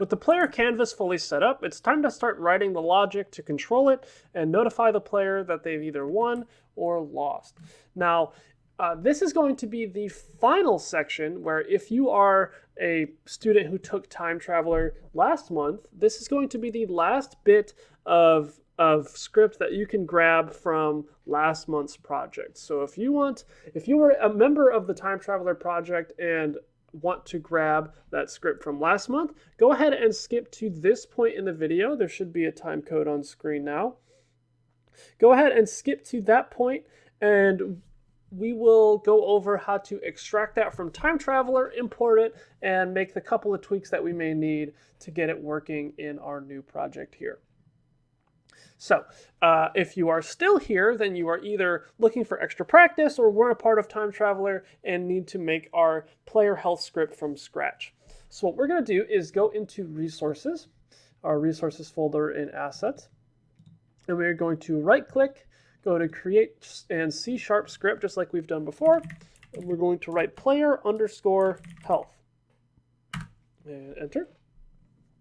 With the player canvas fully set up, it's time to start writing the logic to control it and notify the player that they've either won or lost. Now, this is going to be the final section where if you are a student who took Time Traveler last month, this is going to be the last bit of script that you can grab from last month's project. So if you were a member of the Time Traveler project and want to grab that script from last month, go ahead and skip to this point in the video. There should be a time code on screen now. Go ahead and skip to that point, and we will go over how to extract that from Time Traveler, import it, and make the couple of tweaks that we may need to get it working in our new project here. So if you are still here, then you are either looking for extra practice or weren't a part of Time Traveler and need to make our player health script from scratch. So what we're going to do is go into Resources, our Resources folder in Assets, and we're going to right-click, go to Create and C# script, just like we've done before, and we're going to write player_health, and enter.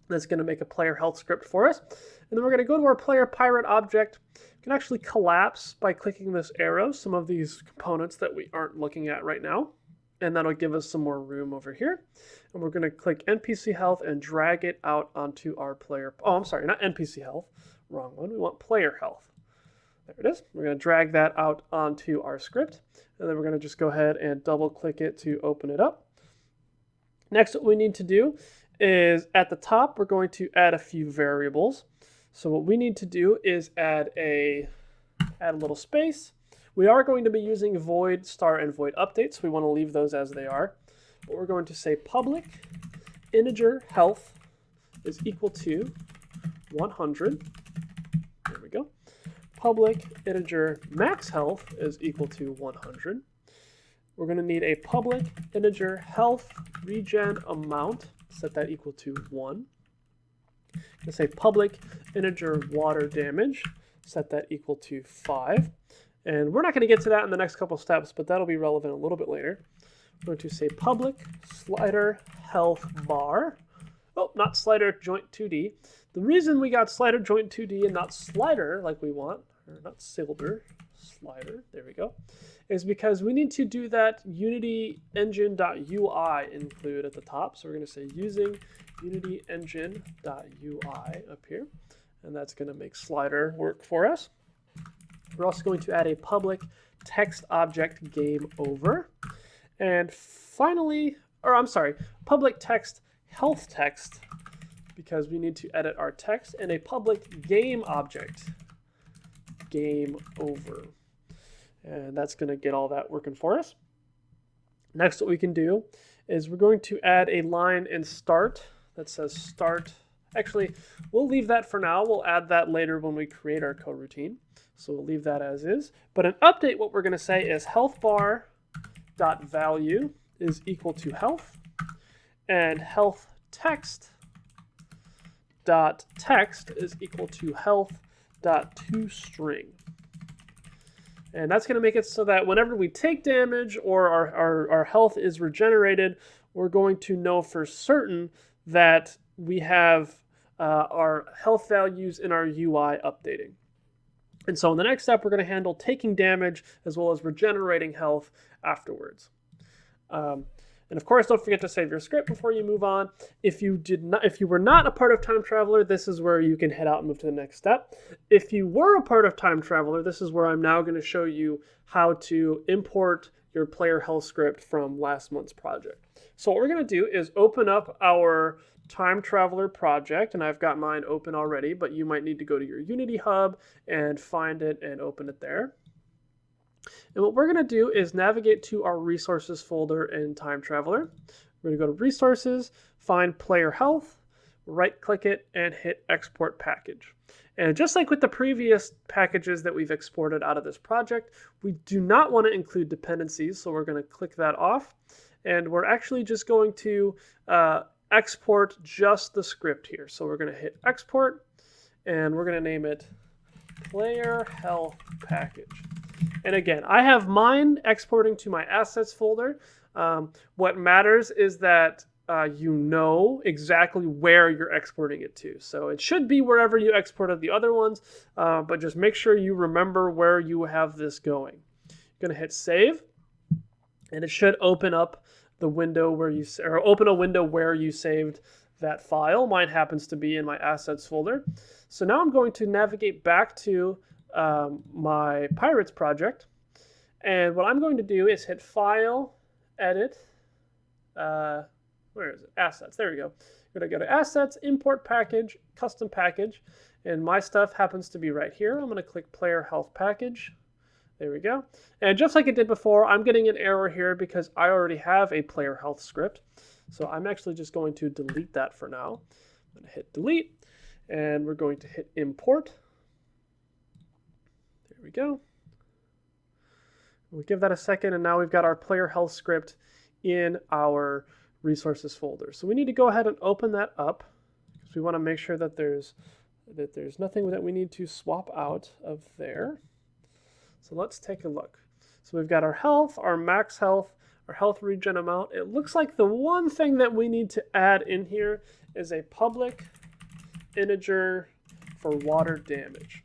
That's going to make a player health script for us. And then we're going to go to our player pirate object. You can actually collapse by clicking this arrow some of these components that we aren't looking at right now. And that'll give us some more room over here. And we're going to click NPC health and drag it out onto our player. Oh, I'm sorry, not NPC health. Wrong one. We want player health. There it is. We're going to drag that out onto our script. And then we're going to just go ahead and double click it to open it up. Next, what we need to do is at the top, we're going to add a few variables. So what we need to do is add a little space. We are going to be using void, star, and void updates. We want to leave those as they are. But we're going to say public integer health is equal to 100. There we go. Public integer max health is equal to 100. We're going to need a public integer health regen amount. Set that equal to 1. I'm going to say public integer water damage. Set that equal to 5. And we're not going to get to that in the next couple steps, but that'll be relevant a little bit later. We're going to say public slider health bar. Oh, not slider joint 2D. The reason we got slider joint 2D and not slider like we want, or not silver, slider, there we go, is because we need to do that Unity engine.ui include at the top. So we're going to say using Unity engine.ui up here, and that's going to make slider work for us. We're also going to add a public text object game over. And finally, public text health text, because we need to edit our text, and a public game object game over. And that's going to get all that working for us. Next, what we can do is we're going to add a line in start that says start. Actually, we'll leave that for now. We'll add that later when we create our coroutine. So we'll leave that as is. But in update, what we're going to say is health bar dot value is equal to health, and health text dot text is equal to health dot toString. And that's going to make it so that whenever we take damage or our health is regenerated, we're going to know for certain that we have our health values in our UI updating. And so in the next step, we're going to handle taking damage as well as regenerating health afterwards. And of course, don't forget to save your script before you move on. If you were not a part of Time Traveler, this is where you can head out and move to the next step. If you were a part of Time Traveler, this is where I'm now going to show you how to import your player health script from last month's project. So what we're going to do is open up our Time Traveler project, and I've got mine open already, but you might need to go to your Unity hub and find it and open it there. And what we're going to do is navigate to our resources folder in Time Traveler. We're going to go to resources, find player health, right click it, and hit export package. And just like with the previous packages that we've exported out of this project, we do not want to include dependencies, so we're going to click that off. And we're actually just going to export just the script here. So we're going to hit export, and we're going to name it player health package. And again, I have mine exporting to my assets folder. What matters is that you know exactly where you're exporting it to. So it should be wherever you exported the other ones, but just make sure you remember where you have this going. You're going to hit save, and it should open up the window where you, or open a window where you saved that file. Mine happens to be in my assets folder. So now I'm going to navigate back to my Pirates project, and what I'm going to do is hit File, Edit, where is it? Assets. There we go. I'm going to go to Assets, Import Package, Custom Package, and my stuff happens to be right here. I'm going to click Player Health Package. There we go. And just like it did before, I'm getting an error here because I already have a player health script. So I'm actually just going to delete that for now. I'm going to hit delete, and we're going to hit import. There we go. We'll give that a second, and now we've got our player health script in our resources folder. So we need to go ahead and open that up because we want to make sure that there's nothing that we need to swap out of there. So let's take a look. So we've got our health, our max health, our health regen amount. It looks like the one thing that we need to add in here is a public integer for water damage.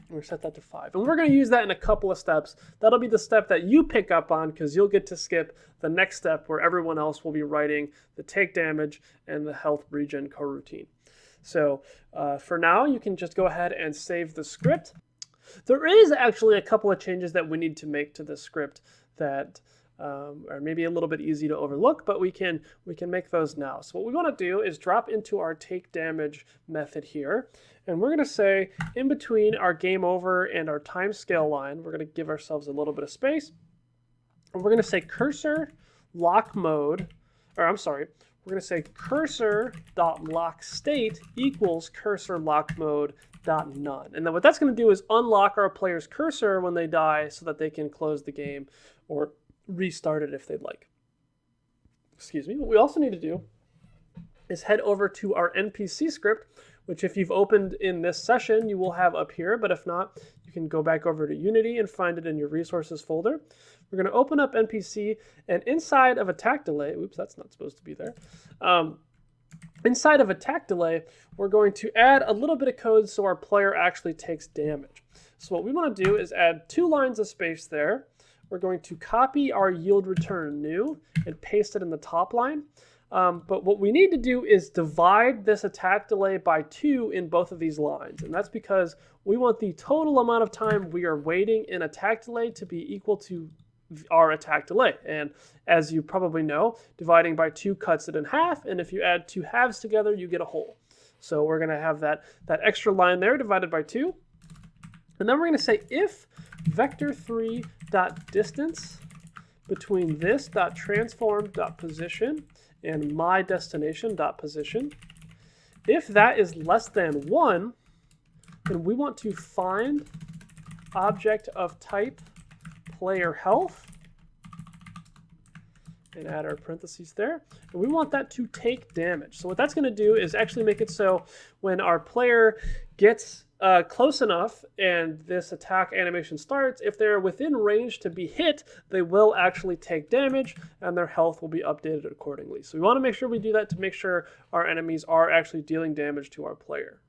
We're set that to 5. And we're going to use that in a couple of steps. That'll be the step that you pick up on because you'll get to skip the next step where everyone else will be writing the take damage and the health regen coroutine. So for now, you can just go ahead and save the script. There is actually a couple of changes that we need to make to the script that are maybe a little bit easy to overlook, but we can make those now. So what we want to do is drop into our take damage method here, and we're going to say in between our game over and our time scale line, we're going to give ourselves a little bit of space, and we're going to say cursor lock mode, or I'm sorry, we're going to say cursor.lockState equals cursor lock mode dot none. And then what that's going to do is unlock our player's cursor when they die so that they can close the game or restart it if they'd like. Excuse me. What we also need to do is head over to our NPC script, which if you've opened in this session, you will have up here, but if not, you can go back over to Unity and find it in your resources folder. We're going to open up NPC, and inside of attack delay, oops, that's not supposed to be there. Inside of attack delay, we're going to add a little bit of code so our player actually takes damage. So what we want to do is add 2 lines of space there. We're going to copy our yield return new and paste it in the top line. But what we need to do is divide this attack delay by 2 in both of these lines. And that's because we want the total amount of time we are waiting in attack delay to be equal to our attack delay. And as you probably know, dividing by 2 cuts it in half. And if you add 2 halves together, you get a whole. So we're going to have that extra line there divided by 2. And then we're going to say if vector3.distance between this.transform.position and my destination.position, if that is less than 1, then we want to find object of type player health and add our parentheses there. And we want that to take damage. So what that's going to do is actually make it so when our player gets close enough and this attack animation starts, if they're within range to be hit, they will actually take damage and their health will be updated accordingly. So we want to make sure we do that to make sure our enemies are actually dealing damage to our player.